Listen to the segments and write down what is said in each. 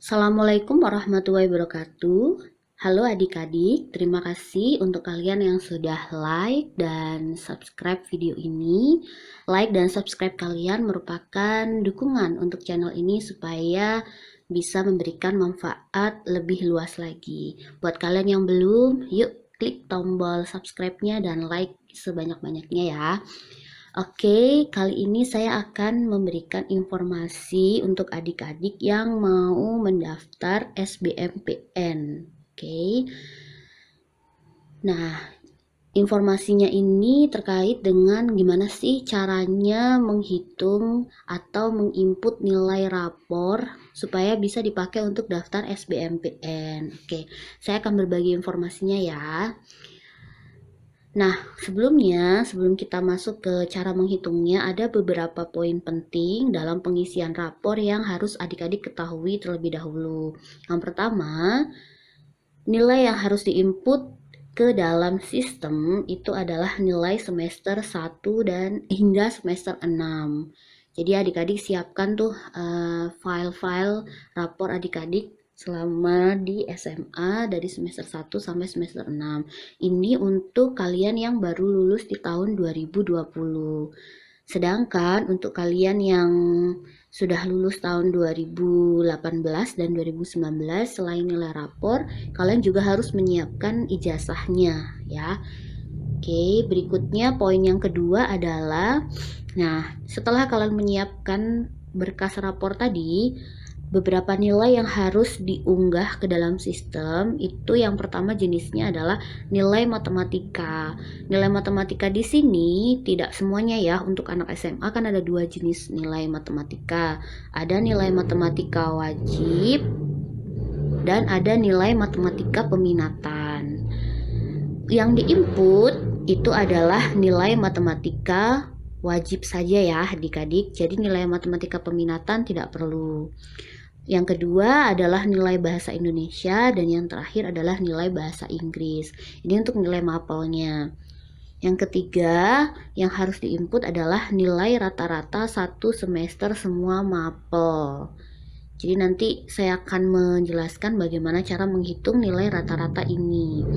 Assalamualaikum warahmatullahi wabarakatuh. Halo adik-adik, terima kasih untuk kalian yang sudah like dan subscribe video ini. Like dan subscribe kalian merupakan dukungan untuk channel ini supaya bisa memberikan manfaat lebih luas lagi. Buat kalian yang belum, yuk klik tombol subscribe-nya dan like sebanyak-banyaknya ya. Oke, kali ini saya akan memberikan informasi untuk adik-adik yang mau mendaftar SBMPN. Oke. Nah, informasinya ini terkait dengan gimana sih caranya menghitung atau menginput nilai rapor supaya bisa dipakai untuk daftar SBMPN. Oke, saya akan berbagi informasinya ya. Nah, sebelum kita masuk ke cara menghitungnya, ada beberapa poin penting dalam pengisian rapor yang harus adik-adik ketahui terlebih dahulu. Yang pertama, nilai yang harus diinput ke dalam sistem itu adalah nilai semester 1 dan hingga semester 6. Jadi adik-adik siapkan tuh file-file rapor adik-adik selama di SMA dari semester 1 sampai semester 6. Ini untuk kalian yang baru lulus di tahun 2020. Sedangkan untuk kalian yang sudah lulus tahun 2018 dan 2019, selain nilai rapor, kalian juga harus menyiapkan ijazahnya ya. Oke, berikutnya poin yang kedua adalah, nah, setelah kalian menyiapkan berkas rapor tadi, beberapa nilai yang harus diunggah ke dalam sistem itu yang pertama jenisnya adalah nilai matematika. Nilai matematika di sini tidak semuanya ya, untuk anak SMA kan ada dua jenis nilai matematika. Ada nilai matematika wajib dan ada nilai matematika peminatan. Yang diinput itu adalah nilai matematika wajib saja ya adik-adik. Jadi nilai matematika peminatan tidak perlu. Yang kedua adalah nilai bahasa Indonesia dan yang terakhir adalah nilai bahasa Inggris. Ini untuk nilai mapelnya. Yang ketiga yang harus diinput adalah nilai rata-rata satu semester semua mapel. Jadi nanti saya akan menjelaskan bagaimana cara menghitung nilai rata-rata ini.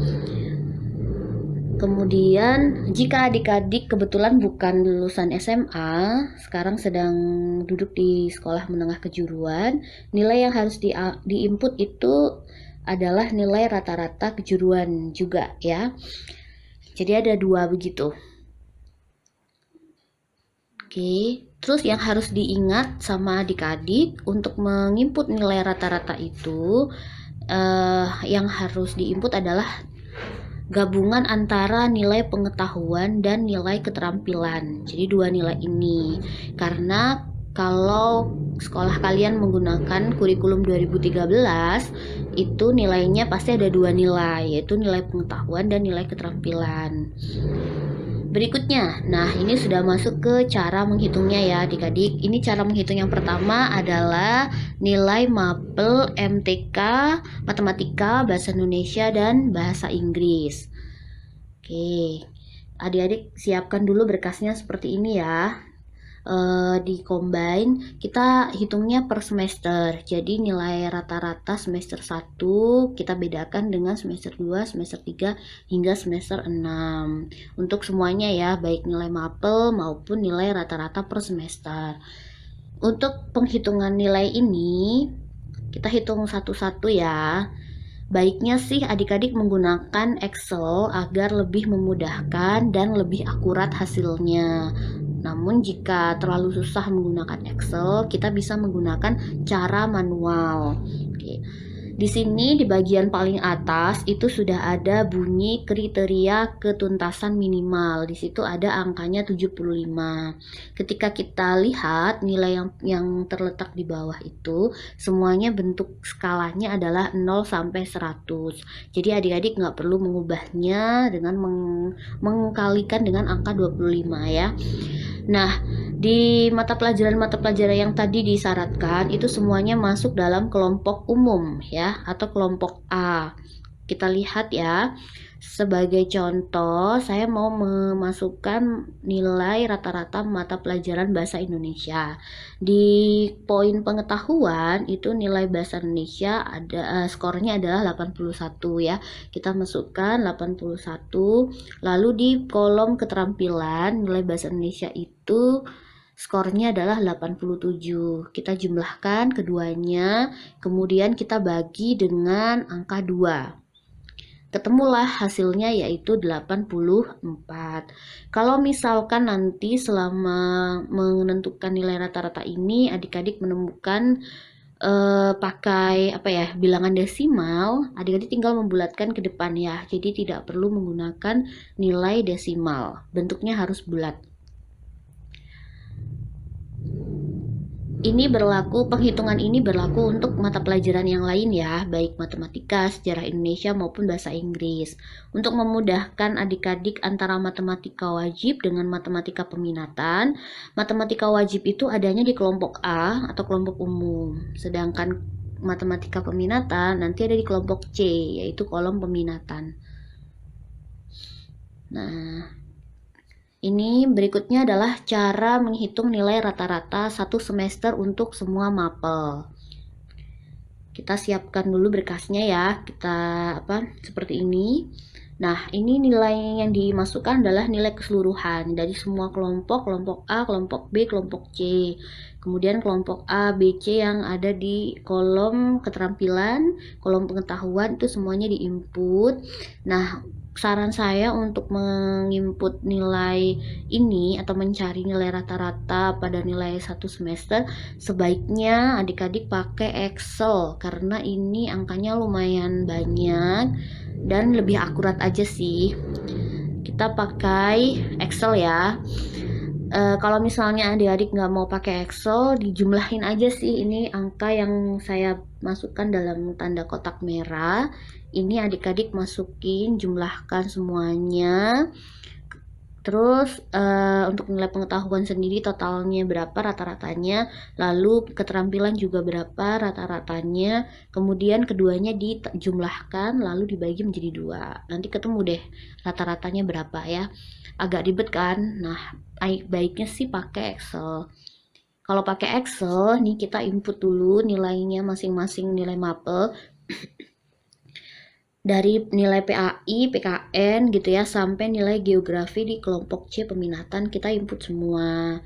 Kemudian jika adik-adik kebetulan bukan lulusan SMA, sekarang sedang duduk di sekolah menengah kejuruan, nilai yang harus diinput itu adalah nilai rata-rata kejuruan juga ya. Jadi ada dua begitu. Oke, terus yang harus diingat sama adik-adik untuk menginput nilai rata-rata itu, yang harus diinput adalah gabungan antara nilai pengetahuan dan nilai keterampilan. Jadi dua nilai ini. Karena kalau sekolah kalian menggunakan kurikulum 2013, itu nilainya pasti ada dua nilai, yaitu nilai pengetahuan dan nilai keterampilan. Berikutnya, nah ini sudah masuk ke cara menghitungnya ya adik-adik. Ini cara menghitung yang pertama adalah nilai mapel MTK, matematika, bahasa Indonesia, dan bahasa Inggris. Oke, adik-adik siapkan dulu berkasnya seperti ini ya. Di combine kita hitungnya per semester. Jadi nilai rata-rata semester 1 kita bedakan dengan semester 2, semester 3 hingga semester 6. Untuk semuanya ya, baik nilai mapel maupun nilai rata-rata per semester. Untuk penghitungan nilai ini kita hitung satu-satu ya. Baiknya sih adik-adik menggunakan Excel agar lebih memudahkan dan lebih akurat hasilnya. Namun jika terlalu susah menggunakan Excel, kita bisa menggunakan cara manual. Oke. Di sini di bagian paling atas itu sudah ada bunyi kriteria ketuntasan minimal. Di situ ada angkanya 75. Ketika kita lihat nilai yang terletak di bawah itu, semuanya bentuk skalanya adalah 0 sampai 100. Jadi adik-adik nggak perlu mengubahnya dengan mengkalikan dengan angka 25 ya. Nah, di mata pelajaran yang tadi disyaratkan itu semuanya masuk dalam kelompok umum ya, atau kelompok A. Kita lihat ya. Sebagai contoh, saya mau memasukkan nilai rata-rata mata pelajaran bahasa Indonesia. Di poin pengetahuan itu nilai bahasa Indonesia ada skornya adalah 81 ya. Kita masukkan 81. Lalu di kolom keterampilan nilai bahasa Indonesia itu skornya adalah 87. Kita jumlahkan keduanya, kemudian kita bagi dengan angka 2. Ketemulah hasilnya yaitu 84. Kalau misalkan nanti selama menentukan nilai rata-rata ini adik-adik menemukan pakai apa ya, bilangan desimal, adik-adik tinggal membulatkan ke depan ya. Jadi tidak perlu menggunakan nilai desimal. Bentuknya harus bulat. Penghitungan ini berlaku untuk mata pelajaran yang lain ya, baik matematika, sejarah Indonesia maupun bahasa Inggris. Untuk memudahkan adik-adik antara matematika wajib dengan matematika peminatan, matematika wajib itu adanya di kelompok A atau kelompok umum. Sedangkan matematika peminatan nanti ada di kelompok C, yaitu kolom peminatan. Nah, ini berikutnya adalah cara menghitung nilai rata-rata satu semester untuk semua mapel. Kita siapkan dulu berkasnya ya, seperti ini. Nah, ini nilai yang dimasukkan adalah nilai keseluruhan dari semua kelompok, kelompok A, kelompok B, kelompok C. Kemudian kelompok A, B, C yang ada di kolom keterampilan, kolom pengetahuan itu semuanya diinput. Nah, saran saya untuk menginput nilai ini atau mencari nilai rata-rata pada nilai satu semester, sebaiknya adik-adik pakai Excel karena ini angkanya lumayan banyak dan lebih akurat aja sih. Kita pakai Excel ya. Kalau misalnya adik-adik nggak mau pakai Excel, dijumlahin aja sih ini angka yang saya masukkan dalam tanda kotak merah. Ini adik-adik masukin, jumlahkan semuanya. Terus untuk nilai pengetahuan sendiri totalnya berapa rata-ratanya, lalu keterampilan juga berapa rata-ratanya, kemudian keduanya dijumlahkan lalu dibagi menjadi 2. Nanti ketemu deh rata-ratanya berapa ya. Agak ribet kan? Nah, baiknya sih pakai Excel. Kalau pakai Excel, nih kita input dulu nilainya masing-masing nilai mapel. Dari nilai PAI, PKN gitu ya, sampai nilai geografi di kelompok C peminatan kita input semua.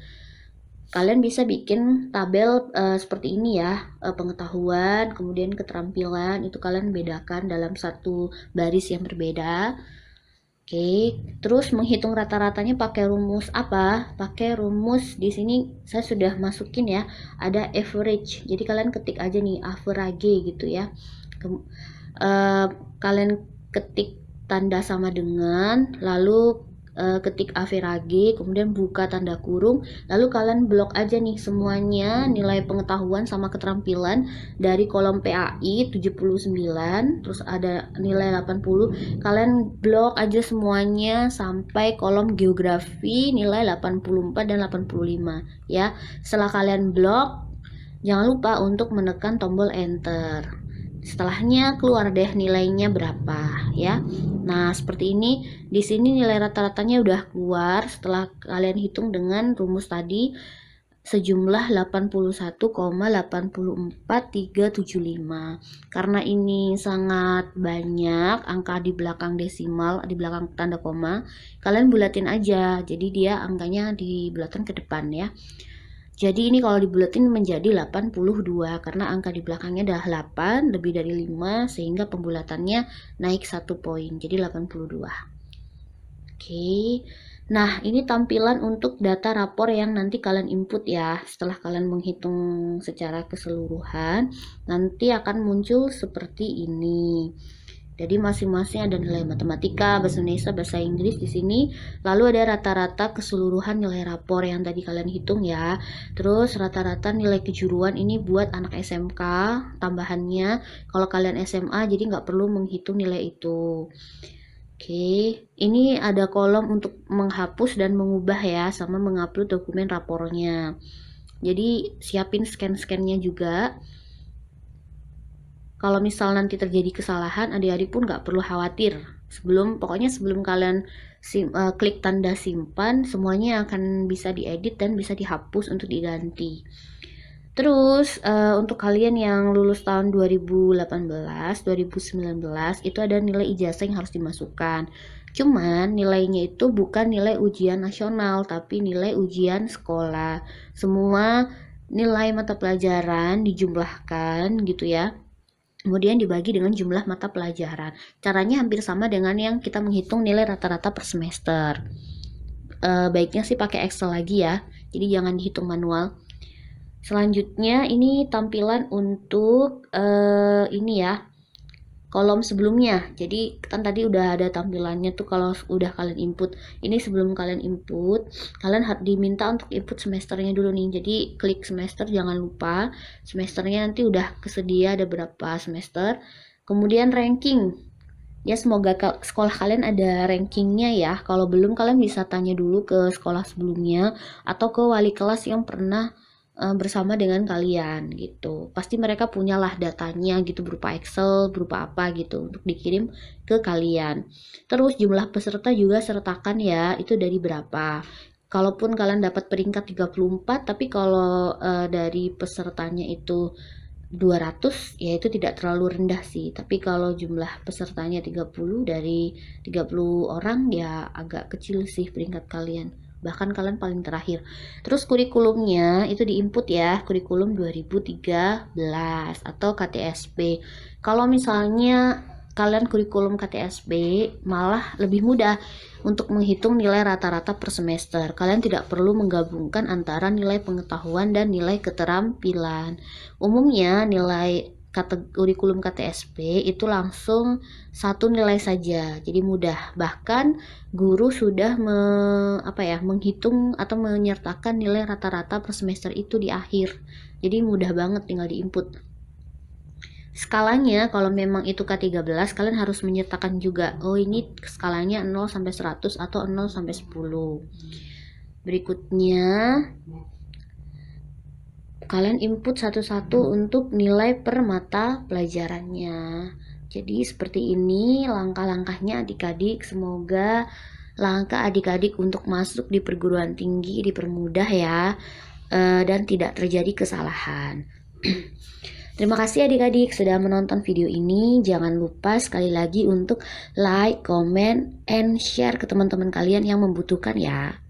Kalian bisa bikin tabel seperti ini ya, pengetahuan, kemudian keterampilan, itu kalian bedakan dalam satu baris yang berbeda. Oke, terus menghitung rata-ratanya pakai rumus apa? Pakai rumus di sini saya sudah masukin ya, ada average. Jadi kalian ketik aja nih average gitu ya. Kalian ketik tanda sama dengan, lalu ketik average, kemudian buka tanda kurung, lalu kalian blok aja nih semuanya nilai pengetahuan sama keterampilan dari kolom PAI 79, terus ada nilai 80, kalian blok aja semuanya sampai kolom geografi nilai 84 dan 85 ya. Setelah kalian blok, jangan lupa untuk menekan tombol enter. Setelahnya keluar deh nilainya berapa ya. Nah, seperti ini. Di sini nilai rata-ratanya udah keluar setelah kalian hitung dengan rumus tadi sejumlah 81,84,375. Karena ini sangat banyak angka di belakang desimal, di belakang tanda koma, kalian bulatin aja. Jadi dia angkanya dibulatkan ke depan ya. Jadi ini kalau dibulatin menjadi 82 karena angka di belakangnya adalah 8 lebih dari 5 sehingga pembulatannya naik 1 poin. Jadi 82. Oke. Nah, ini tampilan untuk data rapor yang nanti kalian input ya. Setelah kalian menghitung secara keseluruhan, nanti akan muncul seperti ini. Jadi masing-masing ada nilai matematika, bahasa Indonesia, bahasa Inggris di sini. Lalu ada rata-rata keseluruhan nilai rapor yang tadi kalian hitung ya. Terus rata-rata nilai kejuruan ini buat anak SMK tambahannya. Kalau kalian SMA jadi nggak perlu menghitung nilai itu. Oke, ini ada kolom untuk menghapus dan mengubah ya, sama mengupload dokumen rapornya. Jadi siapin scan-scannya juga. Kalau misal nanti terjadi kesalahan, adik-adik pun nggak perlu khawatir. Pokoknya sebelum kalian klik tanda simpan, semuanya akan bisa diedit dan bisa dihapus untuk diganti. Terus untuk kalian yang lulus tahun 2018, 2019 itu ada nilai ijazah yang harus dimasukkan. Cuman nilainya itu bukan nilai ujian nasional, tapi nilai ujian sekolah. Semua nilai mata pelajaran dijumlahkan gitu ya. Kemudian dibagi dengan jumlah mata pelajaran. Caranya hampir sama dengan yang kita menghitung nilai rata-rata per semester. Baiknya sih pakai Excel lagi ya. Jadi jangan dihitung manual. Selanjutnya ini tampilan untuk ini ya, kolom sebelumnya. Jadi kan tadi udah ada tampilannya tuh kalau udah kalian input. Ini sebelum kalian input, kalian diminta untuk input semesternya dulu nih. Jadi klik semester, jangan lupa semesternya nanti udah kesedia ada berapa semester. Kemudian ranking. Ya semoga sekolah kalian ada rankingnya ya. Kalau belum kalian bisa tanya dulu ke sekolah sebelumnya atau ke wali kelas yang pernah bersama dengan kalian gitu. Pasti mereka punyalah datanya gitu berupa Excel, berupa apa gitu untuk dikirim ke kalian. Terus jumlah peserta juga sertakan ya, itu dari berapa. Kalaupun kalian dapat peringkat 34, tapi kalau dari pesertanya itu 200, ya itu tidak terlalu rendah sih. Tapi kalau jumlah pesertanya 30 dari 30 orang ya agak kecil sih peringkat kalian. Bahkan kalian paling terakhir. Terus kurikulumnya itu diinput ya, kurikulum 2013 atau KTSP. Kalau misalnya kalian kurikulum KTSP malah lebih mudah untuk menghitung nilai rata-rata per semester. Kalian tidak perlu menggabungkan antara nilai pengetahuan dan nilai keterampilan. Umumnya nilai kurikulum KTSP itu langsung satu nilai saja, jadi mudah. Bahkan guru sudah menghitung atau menyertakan nilai rata-rata per semester itu di akhir, jadi mudah banget tinggal diinput. Skalanya kalau memang itu K13 kalian harus menyertakan juga, oh ini skalanya 0 sampai 100 atau 0 sampai 10. Berikutnya kalian input satu-satu untuk nilai per mata pelajarannya. Jadi seperti ini langkah-langkahnya adik-adik. Semoga langkah adik-adik untuk masuk di perguruan tinggi dipermudah ya, dan tidak terjadi kesalahan. Terima kasih adik-adik sudah menonton video ini. Jangan lupa sekali lagi untuk like, comment, and share ke teman-teman kalian yang membutuhkan ya.